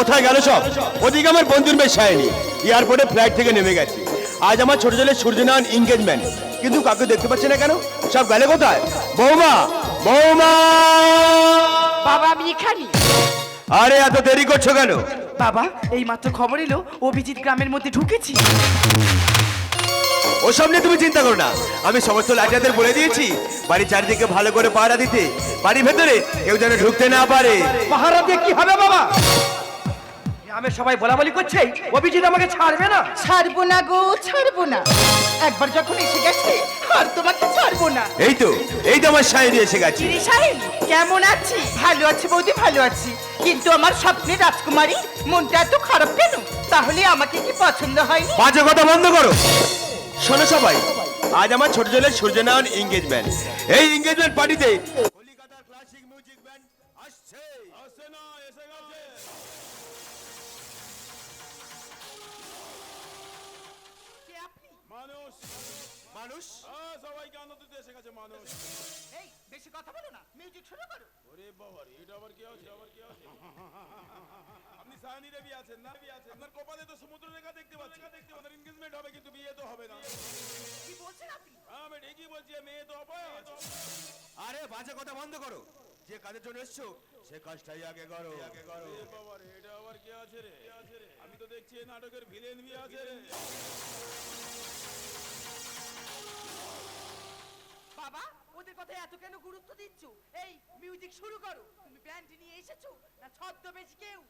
কোথায় গেল সব? ওদিকে আমার বন্ধুর মেয়ে সায়নী এয়ারপোর্টে ফ্লাইট থেকে নেমে গেছে। আজ আমার ছোট ছেলে সূর্যনারায়ণ এনগেজমেন্ট, কিন্তু কাউকে দেখতে পাচ্ছি না কেন? সব গেলে কোথায়? বৌমা, বৌমা! বাবা আমি এখানে। আরে এত দেরি করছো কেন? বাবা এই মাত্র খবর এলো অভিজিৎ গ্রামের মধ্যে ঢুকেছি। ওসব নিয়ে তুমি চিন্তা করো না, আমি সমস্ত লাইটারদের বলে দিয়েছি বাড়ির চারিদিকে ভালো করে পাহারা দিতে। বাড়ির ভেতরে কেউ যেন ঢুকতে না পারে। পাহারা দিয়ে কি হবে বাবা? আমি সবাই বলাবলি করছে অভিজিৎ আমাকে ছাড়বে না। ছাড়বো না গো, ছাড়বো না। একবার যখন এসে গেছে আর তোমাকে ছাড়বো না। এই তো আমার সায়নী এসে গেছে। চিরি সাহেব কেমন আছি? ভালো আছি বৌদি, ভালো আছি। কিন্তু আমার স্বপ্নের রাজকুমারী মনটা এত খারাপ কেন? তাহলে আমাকে কি পছন্দ হয়নি? বাজে কথা বন্ধ করো। শোনো সবাই, আজ আমার ছোট ছেলের সূর্যনারায়ণ এনগেজমেন্ট। এই এনগেজমেন্ট পার্টিতে কলকাতার ক্লাসিক মিউজিক ব্যান্ড আসছে। আসছে না, এসে গেছে। কে আপনি? মানুষ মানুষ সবাইকে আনন্দ দিতে এসে গেছে মানুষ। এই বেশি কথা বলো না, মিউজিক শুরু করো। ওরে বাবা রে, এটা আবার কি আছে? আপনি সায়নী দেবী আছেন না? আপনার কপালে তো সমুদ্র রেখা দেখতে পাচ্ছি। আমাদের এনগেজমেন্ট হবে কিন্তু বিয়ে তো হবে না। কি বলছেন আপনি? আমি ঠিকই বলছি, মেয়ে তো অপায়। আরে বাজে কথা বন্ধ করো। যে কাজের জন্য এসছো সে কাজটাই আগে করো। এ বাবা রে, এটা আবার কি আছে রে? আমি তো দেখছি এই নাটকের ভিলেন বি আছে রে। বাবা ওদের কথা এত কেন গুরুত্ব দিচ্ছ? এই মিউজিক শুরু করো। তুমি ব্যান্ড নিয়ে এসেছো না ছদ্মবেশ কেউ?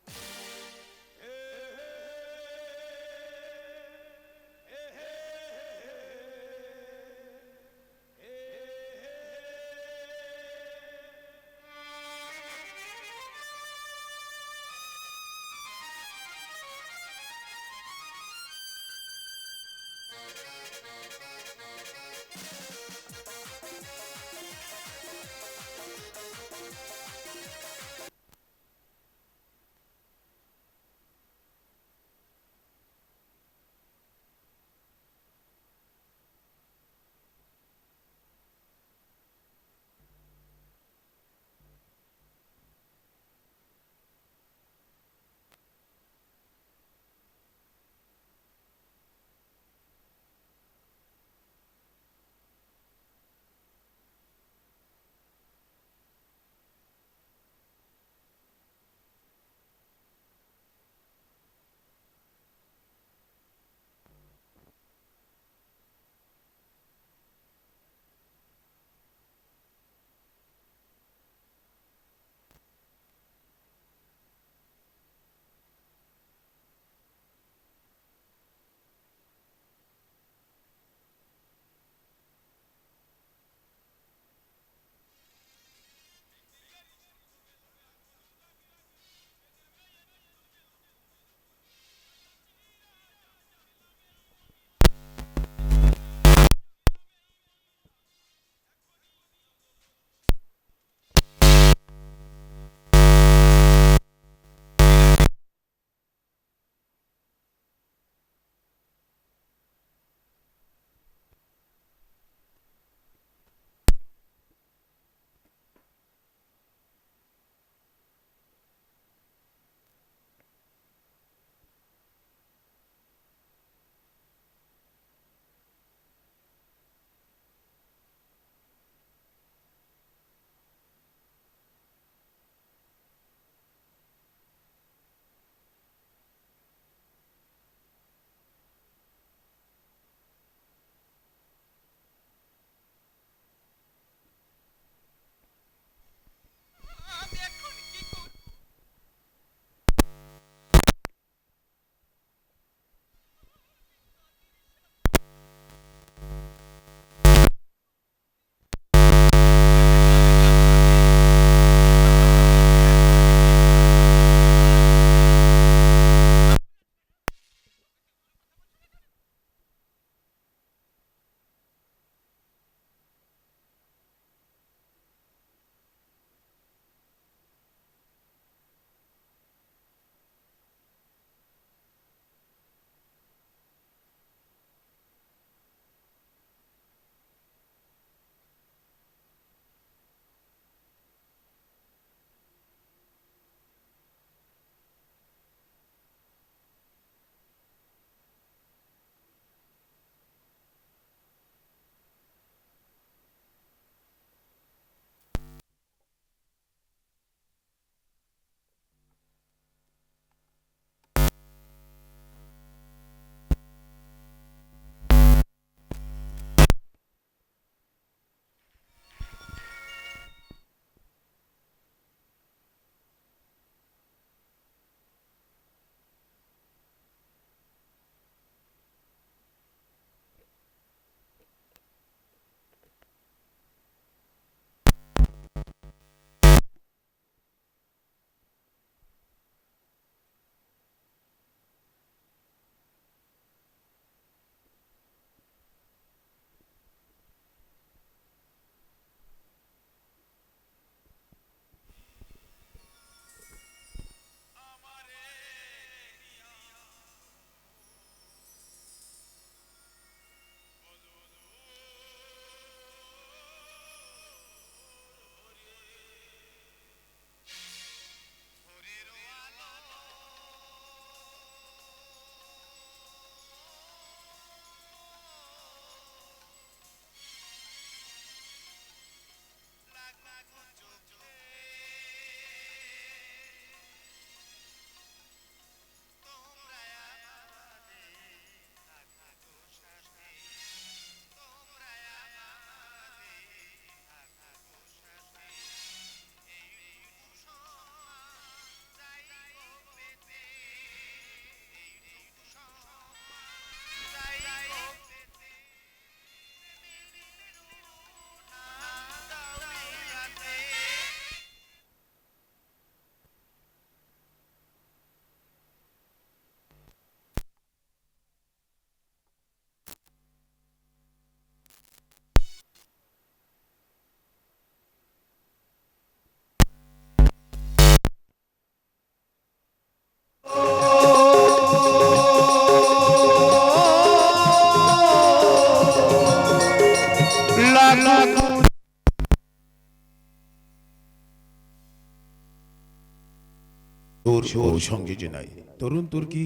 ও সংযোজনায় তরুণ তুর্কি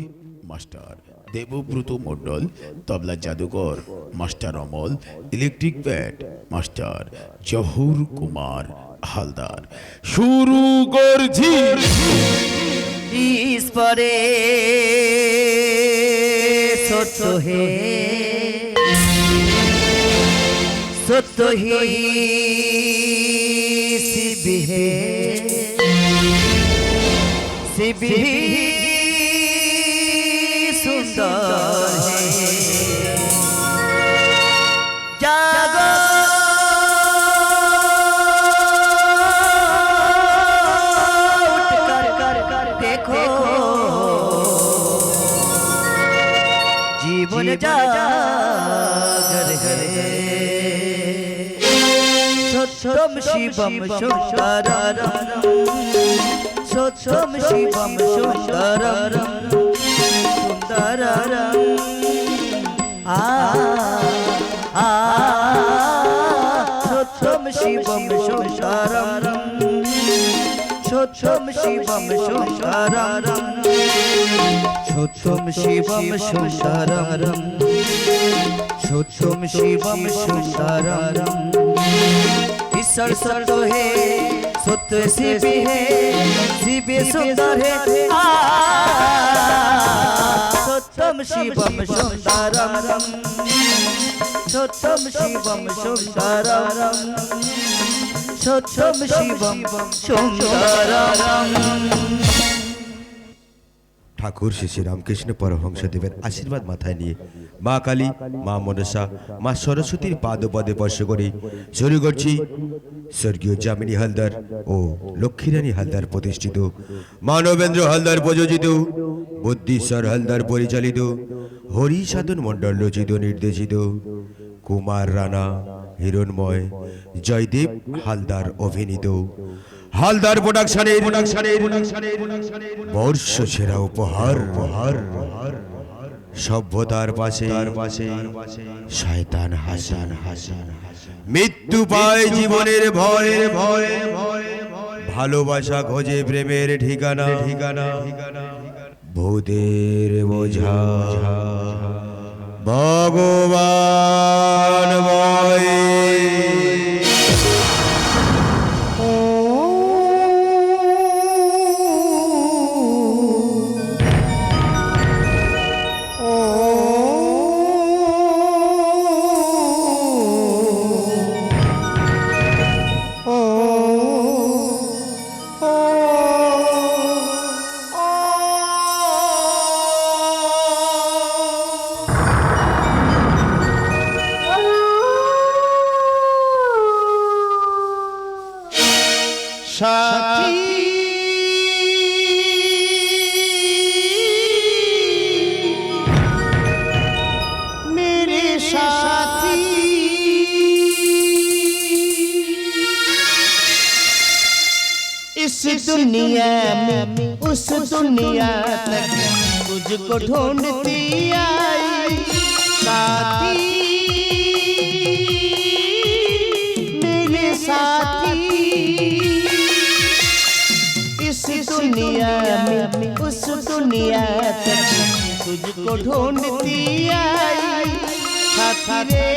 মাস্টার দেবব্রত মণ্ডল, তবলা জাদুকর master Amal, electric bat master Zahur Kumar Haldar. শুরু করছি। इस परे सत्य है सत्य ही शिव है शिव ही सुंदर है जागो देखो जीवन जागर है सत्यम शिवम सुंदरम सत्यम शिवम सुंदरम सुंदरम आ आ सत्यम शिवम सुंदरम सत्यम शिवम सुंदरम सत्यम शिवम सुंदरम सत्यम शिवम सुंदरम ईश्वर सत्य है सत्य शिव है शिव सुंदर है सत्यम शिवम सुंदरम सत्यम शिवम सुंदरम सत्यम शिवम सुंदरम। ঠাকুর শ্রী শ্রী রামকৃষ্ণ পরমহংসদেবের আশীর্বাদ মাথায় নিয়ে মা কালী, মা মনসা, মা সরস্বতীর পাদপদে স্পর্শ করে শুরু করছি স্বর্গীয় যামিনী হালদার ও লক্ষ্মীরানী হালদার প্রতিষ্ঠিত, মানবেন্দ্র হালদার প্রযোজিত, বুদ্ধিশ্বর হালদার পরিচালিত, হরি সাধন মণ্ডল রচিত নির্দেশিত, কুমার রানা, হিরণময়, জয়দেব হালদার অভিনীত হালদার প্রোডাকশনের বর্ষ সেরা উপহার সভ্যতার পাশে শয়তান হাসান মৃত্যু পায় জীবনের ভয় ভালোবাসা খোঁজে প্রেমের ঠিকানা ভূতের বোঝা ভগবান ভয়। इस दुनिया में उस दुनिया तक तुझको ढूंढती आई साथी मेरे साथी इस दुनिया में उस दुनिया तक तुझको ढूंढती आई साथी रे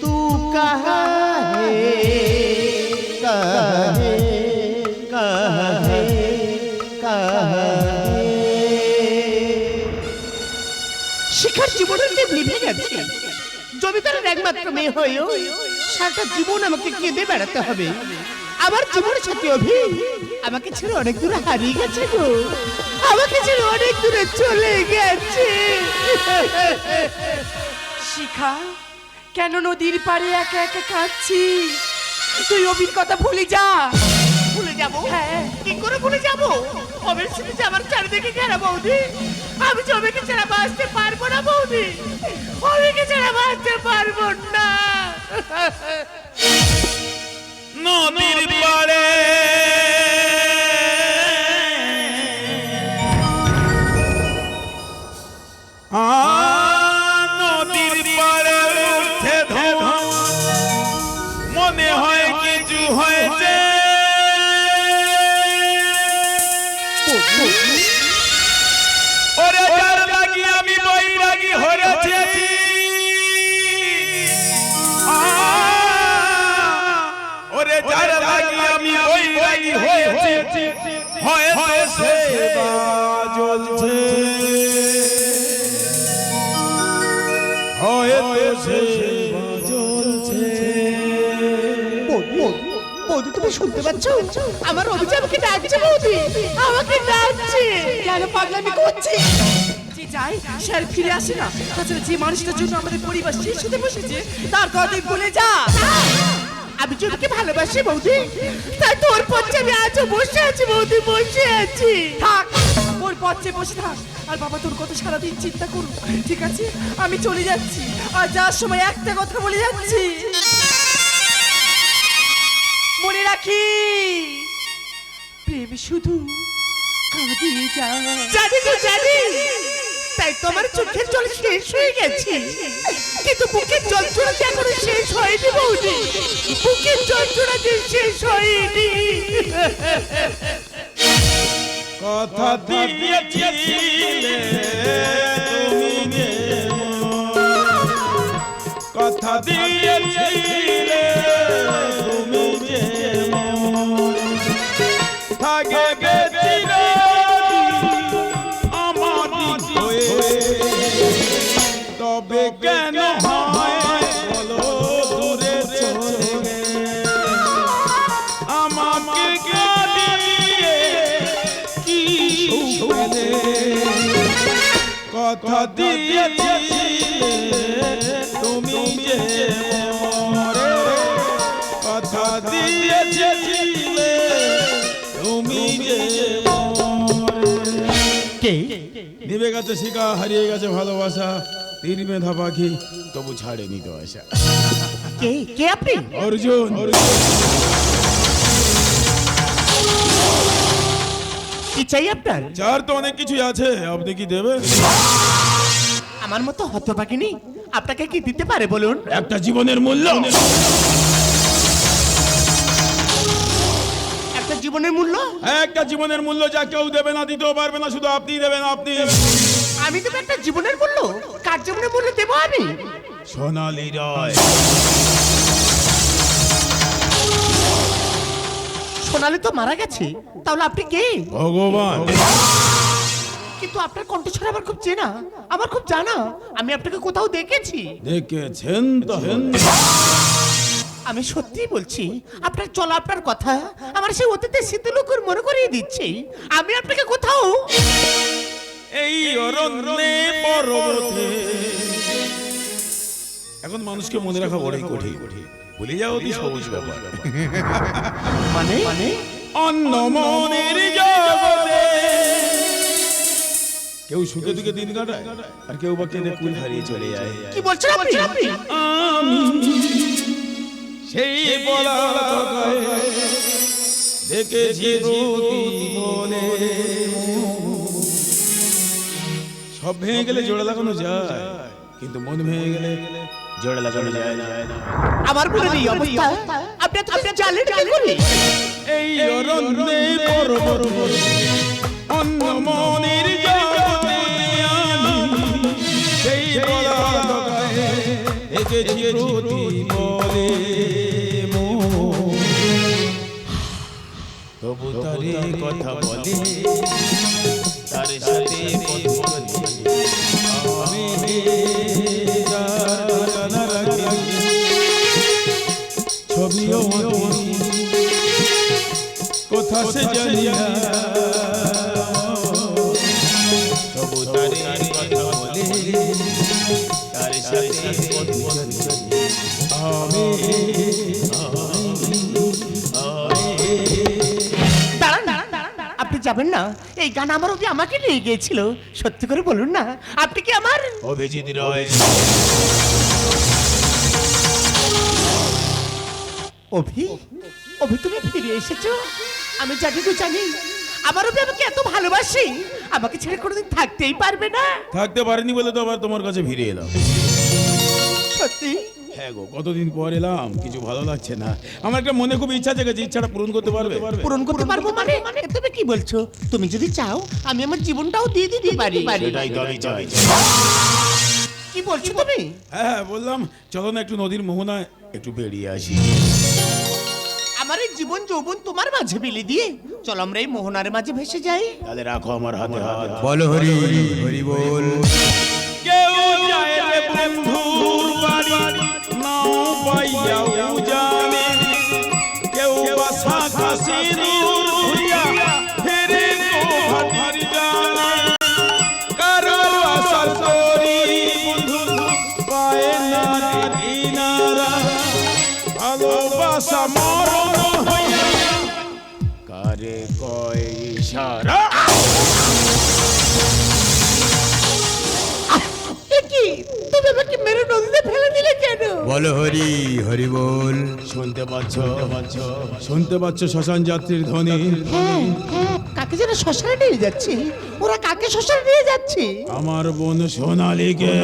तू कहाँ শিখার জীবনের নিভে গেছে জমিদারের একমাত্র মেয়ে হয়েও সারাটা জীবন আমাকে কেঁদে বেড়াতে হবে। আমার জীবনের সাথে অভি আমাকে ছেড়ে অনেক দূরে হারিয়ে গেছে গো, আমাকে ছেড়ে অনেক দূরে চলে গেছে। শিখা, কেন নদীর পাড়ে একা একা কাঁদছি? তুই অভির কথা ভুলে যা। ভুলে যাবো? হ্যাঁ। কি করে ভুলে যাবো? অবের স্মৃতি আমার চারিদিকে ঘেরা বৌদি, আমি জমিকে ছাড়া বাঁচতে পারবো না বৌদি, অবেকে ছাড়া বাঁচতে পারবো না। নদীর পাড়ে নদীর পাড়ে উঠে ধোঁয়া মনে হয় কিছু হয়েছে হয়তো সেবা জ্বলছে, হয়তো সেবা জ্বলছে। বৌদি তুমি শুনতে পাচ্ছ? আমার অভিযোগ আমাকে ডাকছে বৌদি, আমাকে ডাকছে। কেন পাগলামি করছি? যে যাই সে আর ফিরে আসে না। তাছাড়া যে মানুষটার জন্য আমাদের পরিবার শেষ হতে বসেছে তার কথা তুই ভুলে যা। আমি জমিকে ভালোবাসি বৌদি, তাই তোর পথে আমি আজও বসে আছি বৌদি, বসে আছি। থাক, ওর পথে বসে থাক। আর বাবা তোর কথা সারাদিন চিন্তা করুক, ঠিক আছে? আমি চলে যাচ্ছি, আর যাওয়ার সময় একটা কথা বলে যাচ্ছি, মনে রাখি প্রেম শুধু কাঁদিয়ে যায়। জানি গো জানি, তাই তোমার চোখের জল শেষ হয়ে গেছে, কিন্তু বুকের যন্ত্রণা যে এখনো শেষ হয়নি বৌদি, বুকের যন্ত্রণা যে শেষ হয়নি। কথা দিয়েছিলে তুমি কথা দিয়েছিলে তুমি যে থাকে গেছিল আমার হয়ে, তবে কেন হয় বলো দূরে চলে আমাকে কাঁদিয়ে কি শুনে কথা দিয়েছিলে তুমি যে মরে, কথা দিয়েছিলে তুমি যে কে নিভে গেছে শিখা, হারিয়ে গেছে ভালোবাসা, তীর মেধা পাখি তবু ছাড়েনি তো আশা। কে কে আপনি? অর্জুন, কি চাই আপনার? চার তো অনেক কিছুই আছে, আপনি কি দেবেন? আমার মতো হতভাগিনী আপনাকে কি দিতে পারে বলুন? একটা জীবনের মূল্য। একটা জীবনের মূল্য? একটা জীবনের মূল্য যা কেউ দেবে না, দিতেও পারবে না, শুধু আপনি দেবেন। আপনি আমি দেবো একটা জীবনের মূল্য? কার জীবনের মূল্য দেবো আমি? সোনালী রায়। সোনালি তো মারা গেছে, তাহলে আপনি কে? ভগবান। কিন্তু আপনার কণ্ঠস্বর আমার খুব চেনা, আমার খুব জানা, আমি আপনাকে কোথাও দেখেছি। দেখেছেন তো? আমি সত্যি বলছি, আপনার চলা আপনার কথা আমার সেই অতীতের স্মৃতিলোকের মনে করিয়ে দিচ্ছে। আমি আপনাকে কোথাও এই অরণ্যে পর্বতে, এখন মানুষকে মনে রাখা বড়ই কঠিন, ভুলে যাও অতি সহজ ব্যাপার। মানে অন্য মনের জগতে কেউ সুখে দুঃখে দিন কাটায়, আর কেউ বা কেঁদে কুল হারিয়ে চলে যায়। কি বলছেন আপনি? আমি সেই বলা দেখেছি মনে, সব ভেঙে গেলে জোড়া লাগানো যায়, কিন্তু মন ভেঙে গেলে জোড়া লাগানো যায় না। আমার মনে নেই অবস্থা, আপনি আপনি জানেন কি করে? এই অরণ্যে পর্বত অন্য মনের জগতে আমি সেই বলা দেখেছি প্রতি বলে তবু তারে কথা বলে, তার সাথে আমি জানা রাখি ছবিও কথা সে জানি না, তবু তারে কথা বলে, তার সাথে আমি আপনি যাবেন না? এই গান আমার অভি আমাকে নিয়ে গিয়েছিল, সত্যি করে বলুন না, আপনি কি আমার? অভিজিৎ রয়। অভি, অভি তুমি ফিরে এসেছো? আমি জানি তো জানি, আমার অভি আমাকে এত ভালোবাসি, আমাকে ছেড়ে কোনোদিন থাকতেই পারবে না। থাকতে পারিনি বলে তো আবার তোমার কাছে ফিরে এলাম। সত্যি? হ্যাঁ গো, কতদিন পর এলাম, কিছু ভালো লাগছে না। আমার একটা মনে খুব ইচ্ছা জেগেছে, ইচ্ছাটা পূরণ করতে পারবে? পূরণ করতে পারবো মানে? তুমি কি বলছো? তুমি যদি চাও আমি আমার জীবনটাও দিয়ে দিতে পারি। সেটাই তো আমি চাই। কি বলছো তুমি? হ্যাঁ বললাম, চলো না একটু নদীর মোহনায় একটু বেরিয়ে আসি। আমার এই জীবন যৌবন তোমার মাঝে বিলি দিয়ে চলো আমরা এই মোহনার মাঝে ভেসে যাই। তাহলে রাখো আমার হাতে হাত। বলো হরি হরি বল। কেউ যায় রে বন্ধুর বাড়ি নাও পাইয়াও জানে, কেউ বাসা কাশি দূর ঘুরিয়া ফেরে গোহাটির জানে, কারো আশার তরি বন্ধু পায় না রে দিনারা, ভালোবাসা মরণ হইয়া কারে কয় ইশারা। কি তুমি আমাকে মেরে নদীতে ফেলে দিলে কেন? বলো হরি হরি বল। শুনতে পাচ্ছ? শুনতে পাচ্ছ শ্মশান যাত্রীর ধ্বনি? হ্যাঁ হ্যাঁ, কাকে যেন শ্মশানে নিয়ে যাচ্ছে। ওরা কাকে শ্মশানে নিয়ে যাচ্ছে? আমার বোন সোনালীকে।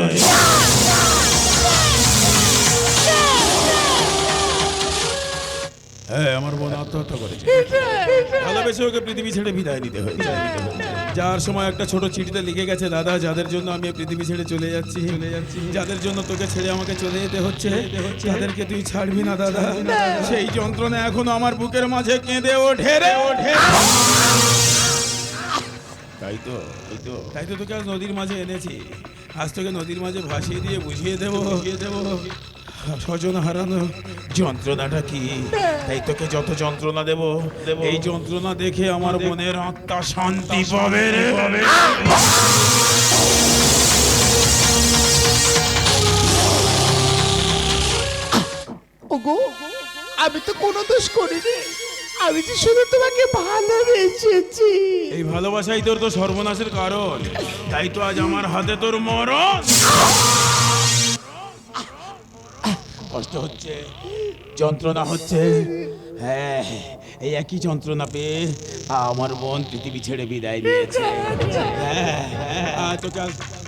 হ্যাঁ, আমার বোন আত্মহত্যা করেছে। ভালোবেসে ওকে পৃথিবী ছেড়ে বিদায় নিতে হয়েছে। যার সময় একটা ছোট চিঠিতে লিখে গেছে, দাদা যাদের জন্য আমি এই পৃথিবী ছেড়ে চলে যাচ্ছি, যাদের জন্য তোকে ছেড়ে আমাকে চলে যেতে হচ্ছে, তাদেরকে তুই ছাড়বি না দাদা। সেই যন্ত্রণা এখনো আমার বুকের মাঝে কেঁদে ওঠে রে ওঠে। তাই তো তোকে আজ নদীর মাঝে এনেছি। আজ তোকে নদীর মাঝে ভাসিয়ে দিয়ে বুঝিয়ে দেবো স্বজন হারানো যন্ত্রণাটা কি। তাই তোকে যত যন্ত্রণা দেব, এই যন্ত্রণা দেখে আমার মনের আত্মা শান্তি পাবে রে পাবে। ওগো, আমি তো কোনো দোষ করিনি, আমি যে শুধু তোমাকে ভালোবেসেছি। এই ভালোবাসাই তোর তো সর্বনাশের কারণ। তাই তো আজ আমার হাতে তোর মরণ। কষ্ট হচ্ছে, যন্ত্রণা হচ্ছে। হ্যাঁ, এই একই যন্ত্রণা পেয়ে আমার বোন পৃথিবী ছেড়ে বিদায় নিয়েছে। হ্যাঁ, তোকে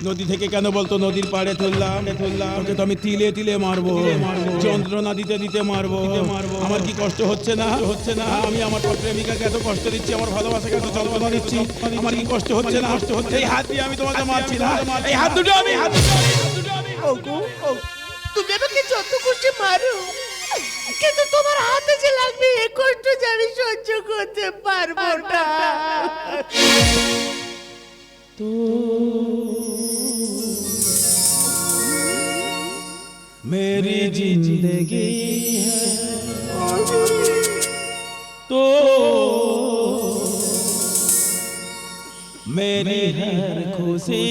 নদী থেকে কেন বলতো নদীর পাড়ে তুললাম। তোকে তো আমি তিলে তিলে মারবো, যন্ত্রণা দিতে দিতে মারবো। আমার কি কষ্ট হচ্ছে না? আমি আমার প্রেমিকাকে এত কষ্ট দিচ্ছি, আমার ভালোবাসাকে এত যন্ত্রণা দিচ্ছি, আমার কি কষ্ট হচ্ছে না? এই হাত দিয়ে আমি তোমাকে মারছি না, এই হাত দুটো আমি ওগো, তুমি আমাকে যত খুশি মারো, কিন্তু তোমার হাতে যে লাগবে এই কষ্ট যে আমি সহ্য করতে পারবো না। তো मेरी जिंदगी है तो मेरी हर खुशी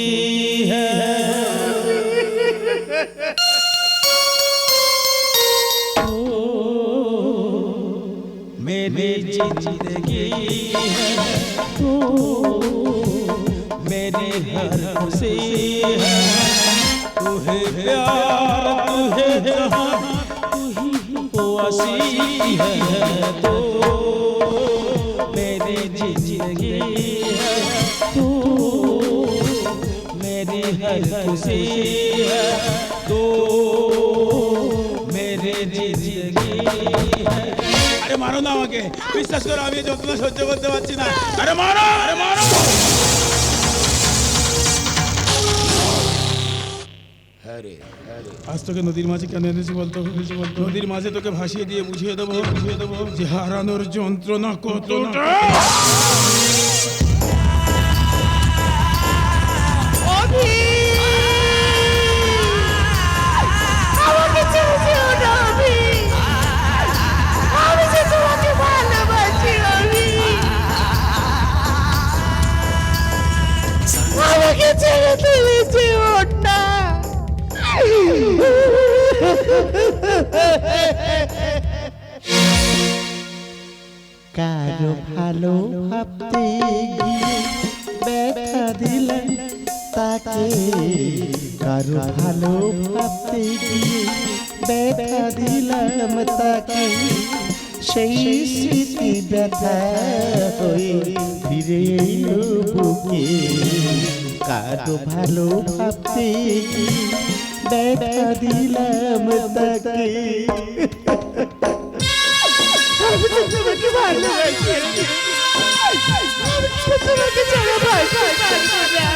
है। मेरी जिंदगी है तो मेरी हर खुशी है। तू है प्यार, तू है जहां, तू ही वासी है तो मेरी जिंदगी है तो मेरी हर खुशी है तो मेरी जिंदगी है। अरे मारो ना আমাকে, বিশ্বাস করো আমি এই যন্ত্রণা সহ্য করতে পারছি না। আরে মারো, আরে মারো। আজ তোকে নদীর মাঝে কেন এনেছি বলতো? নদীর মাঝে তোকে ভাসিয়ে দিয়ে বুঝিয়ে দেবো যে হারানোর যন্ত্রণা কতটা। আমাকে ছেড়ে যেও না অভি, আমি যে তোমাকে ভালোবাসি অভি, আমাকে ছেড়ে তুমি যেও না। কারো ভালো ভাবতে গিয়ে ব্যথা দিলাম তাকে, কারো ভালো ভাবতে গিয়ে ব্যথা দিলাম তাকে, সেই স্মৃতি ব্যথা হয়ে ফিরে এলো বুকে। কারো ভালো ভাবতে গিয়ে ব্যথা দিলাম তাকে। আমি তো তোমাকে ভালোবাসি, আমি তো তোমাকে ছাড়া বাঁচতে পারবো না।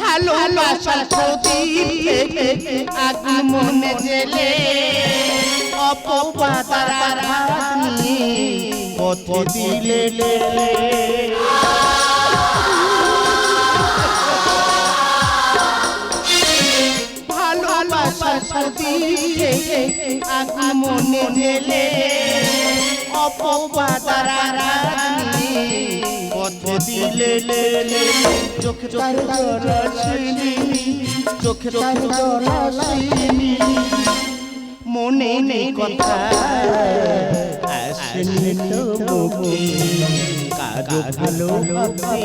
ভালোবাসার প্রদীপ থেকে আগুন মনে জেলে অপবাতার আঘাত নিয়ে পথে দিলে ভালোবাসার দিকে আগুন মনে জেলে অপবাতার আঘাত নিয়ে পথে দিলে চোখে তার জরাসিনী চোখে তার জরাসিনী মনে নেই কথা আসেনি তো মুখে কারো ভালোবাসি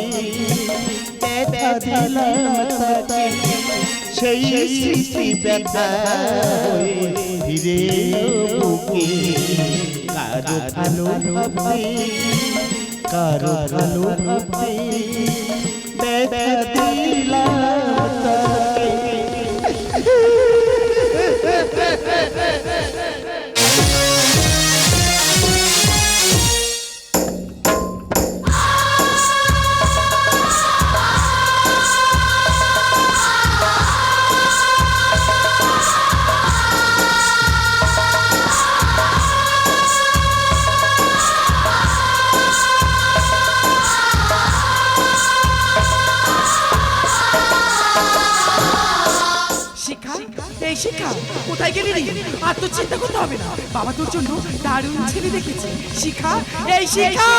ব্যথা দিলাম তাকে সেই স্মৃতি ব্যথা হয়ে ফিরে এলো বুকে কারো ভালোবাসি কারো ভালোবাসি ব্যথা দিলাম তাকে এই শিখা কোথায় গেলি রে? আর তো চিন্তা করতে হবে না, বাবা তোর জন্য দারুণ ছেলে দেখেছে। শিখা, এই শিখা,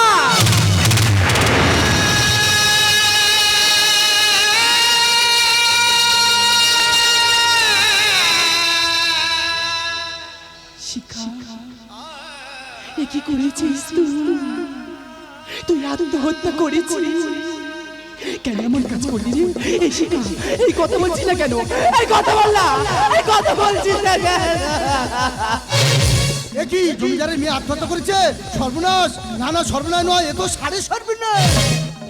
শিখা এ কি করেছিস তুই? তুই আত্মহত্যা করেছিস কেন? এমন কাজ করলি রে? এই শিখা, এই কথা বলছিস না কেন? এই কথা বল না, এই কথা বলছিস না কেন? এ কি জমিদারের মেয়ে আত্মহত্যা করেছে? সর্বনাশ! না না, সর্বনাশ নয়, এ তো সাড়ে সর্বনাশ।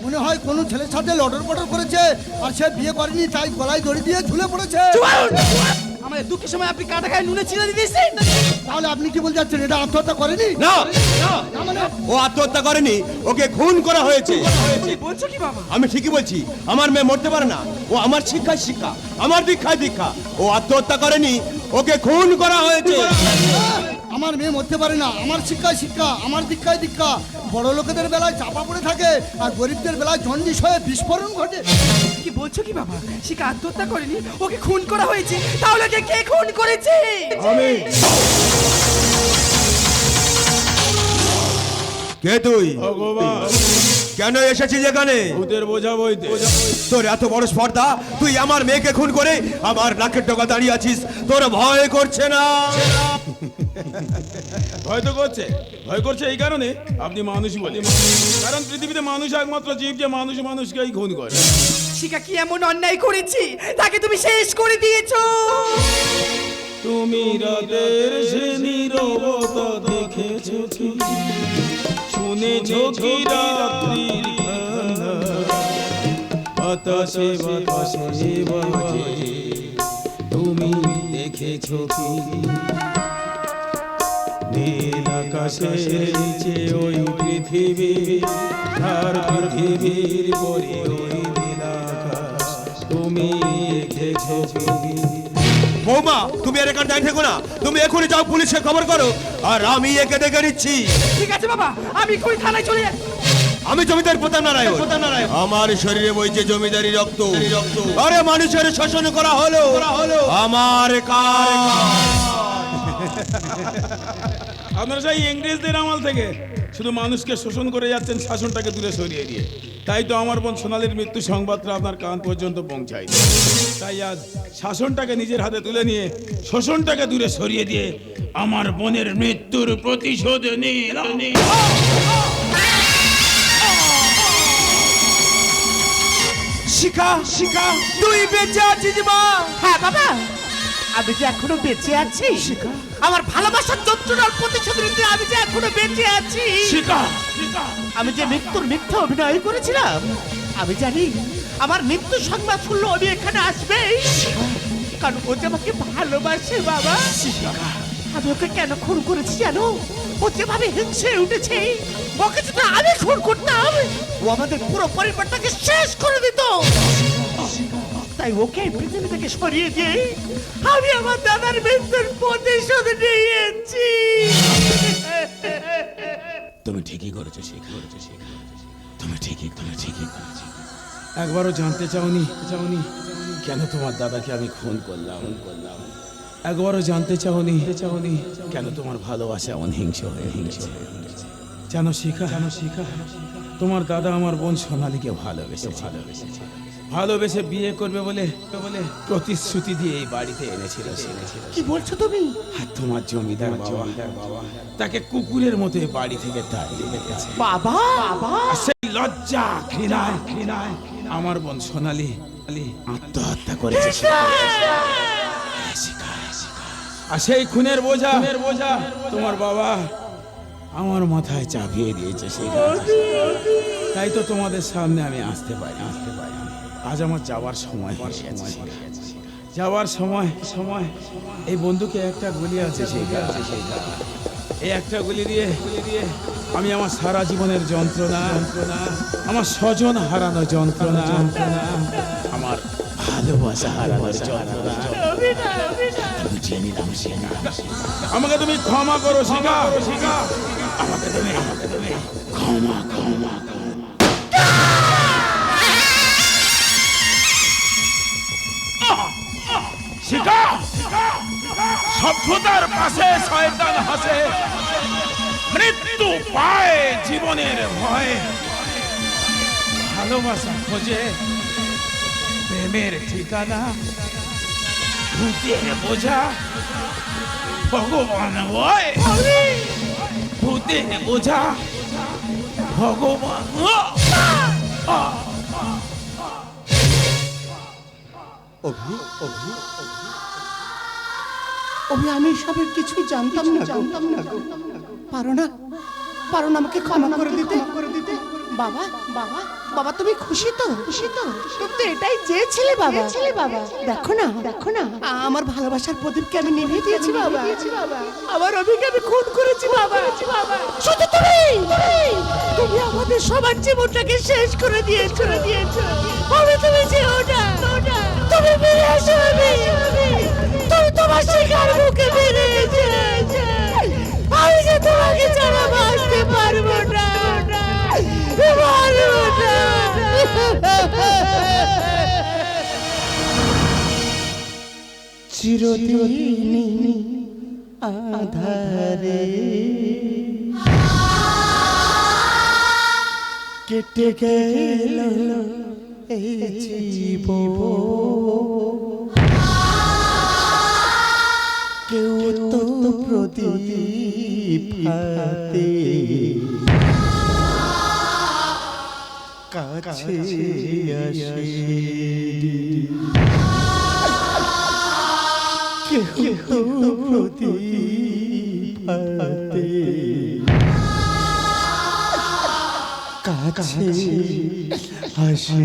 মনে হয় কোনো ছেলের সাথে লটর পটর করেছে, আর সে বিয়ে করেনি, তাই গলায় দড়ি দিয়ে ঝুলে পড়েছে। আমাদের দুঃখের সময় আপনি কাটা খায় নুনে ছিঁড়ে দিয়েছেন। তাহলে আপনি কি বলতে চাচ্ছেন, এটা আত্মহত্যা করেনি? না, না মানে? ও আত্মহত্যা করেনি, ওকে খুন করা হয়েছে। বলছো কি বাবা? আমি ঠিকই বলছি, আমার মেয়ে মরতে পারে না। ও আমার শিক্ষায় শিক্ষা, আমার দীক্ষায় দীক্ষা। ও আত্মহত্যা করেনি, ওকে খুন করা হয়েছে। আমার মেয়ে মরতে পারে না, আমার শিক্ষায় শিক্ষা, আমার দীক্ষায় দীক্ষা। বড় লোকেদের বেলায় চাপা পড়ে থাকে, আর গরিবদের বেলায় জন্ডিস হয়ে বিস্ফোরণ ঘটে। কি বলছো কি বাবা? শিখা আত্মহত্যা করেনি, ওকে খুন করা হয়েছে। তাহলে ওকে কে খুন করেছে? আমি। কে তুই? কেন এসেছিস এখানে? ভূতের বোঝা বইতে। তোর এত বড় স্পর্ধা, তুই আমার মেয়েকে খুন করে আমার নাকের ডগা দাঁড়িয়ে আছিস। তোর ভয় করছে না? ভয় তো করছে। ভয় করছে এই কারণে, আপনি মানুষ বলে। কারণ পৃথিবীতে মানুষ একমাত্র জীব যে মানুষ মানুষকেই খুন করে। শিখা কি এমন অন্যায় করেছি তাকে তুমি শেষ করে দিয়েছো? তুমি রাতের সে নীরবতা দেখেছো কি? শুনেছো কি রাত্রির কান্না? বাতাসে বাতাসে বাজে, তুমি দেখেছো কি? নীল আকাশের নিচে ওই পৃথিবী, আর পৃথিবীর পরে ওই নীল আকাশ, তুমি দেখেছো কি? বৌমা, তুমি আর এখানে দাঁড়িয়ে থেকো না, তুমি এখনই যাও, পুলিশে খবর করো, আর আমি একে দেখে নিচ্ছি। ঠিক আছে বাবা, আমি কই থানায় চলে যাচ্ছি। আমি জমিদার প্রতাপ নারায়ণ। আমার শরীরে বইছে জমিদারি রক্ত। আরে মানুষের শোষণ করা হলো আমার কাজ। আপনারা সেই ইংরেজদের আমল থেকে শুধু মানুষকে শোষণ করে যাচ্ছেন, শাসনটাকে দূরে সরিয়ে দিয়ে। তাই তো আমার বোন সোনালীর মৃত্যু সংবাদটা আপনার কান পর্যন্ত পৌঁছায়। তাই আজ শাসনটাকে নিজের হাতে তুলে নিয়ে শোষণটাকে দূরে সরিয়ে দিয়ে আমার বোনের মৃত্যুর প্রতিশোধ নিলাম। শিখা, শিখা, তুই বেঁচে আছিস মা? হ্যাঁ বাবা, আমি যে এখনো বেঁচে আছি। আমার ভালোবাসার যন্ত্রণার প্রতিশোধ নিতে আমি যে এখনো বেঁচে আছি। শিখা, আমি যে মৃত্যুর মিথ্যা অভিনয় করেছিলাম, আমি জানি আমার মৃত্যু সংবাদ শুনলো আমি এখানে আসবে, কারণ ও যে আমাকে ভালোবাসে বাবা। আমি ওকে কেন খুন করেছি জানো? ও যেভাবে হিংসে উঠেছে, ওকে যদি আমি খুন করতাম, ও আমাদের পুরো পরিবারটাকে শেষ করে দিত। তাই ওকে এই পৃথিবী থেকে সরিয়ে দিয়ে আমি আমার দাদার মৃত্যুর প্রতিশোধ নিয়েছি। তুমি ঠিকই করেছো শিখা, তুমি ঠিকই করেছো। একবারও জানতে চাওনি কেন তোমার দাদাকে আমি খুন করলাম। একবারও জানতে চাওনি কেন তোমার ভালোবাসা এমন হিংস্র হয়ে জানো শিখা, তোমার দাদা আমার বোন সোনালীকে ভালোবেসে বিয়ে করবে বলে প্রতিশ্রুতি দিয়ে এই বাড়িতে এনেছিল। কি বলছো তুমি? আর তোমার জমিদার বাবা তাকে কুকুরের মতো এই বাড়ি থেকে তাড়িয়ে দিয়েছে। বাবা সেই লজ্জা ঘৃণায় আমার বোন সোনালী আত্মহত্যা করেছে। আর সেই খুনের বোঝা তোমার বাবা আমার মাথায় চাপিয়ে দিয়েছে। তাই তো তোমাদের সামনে আমি আসতে পারি। আজ আমার যাওয়ার সময় হয়ে গেছে। যাওয়ার সময় এই বন্দুকে একটা গুলি আছে, এই একটা গুলি দিয়ে আমি আমার সারা জীবনের যন্ত্রণা, আমার স্বজন হারানো যন্ত্রণা, আমার ভালোবাসা হারানোর যন্ত্রণা বুঝিয়ে নিলাম। আমাকে তুমি ক্ষমা করো শিখা, আমাকে তুমি ক্ষমা শিখা। সভ্যতার পাশে শয়তান হাসে, মৃত্যু পায় জীবনের ভয়ে, ভালোবাসা খোঁজে প্রেমের ঠিকানা, ভূতের বোঝা ভগবান হয়, ভূতের বোঝা ভগবান। আমি এসবের কিছুই জানতাম না গো। পারো না আমাকে ক্ষমা করে দিতে। বাবা তুমি খুশি তো? তুমি তো এটাই চেয়েছিলে বাবা। দেখো না আমার ভালোবাসার প্রদীপকে আমি নিভিয়ে দিয়েছি বাবা। আমার অভিকে আমি খুন করেছি বাবা। শুধু তুমি আমাদের সবার জীবনটাকে শেষ করে দিয়েছো। তুমি যেও না, তুমি ফিরে আসো। তুমি তোমার শিকার মুখে ফিরে এসো। আমি যে তোমাকে ছাড়া বাঁচতে পারবো না। চিরদিন আধারে কেটে গেল এই জীবন, কেউ তো প্রদীপ হাতে কাছে আসে, কেউ তো প্রদীপ হাতে কাছে আসে।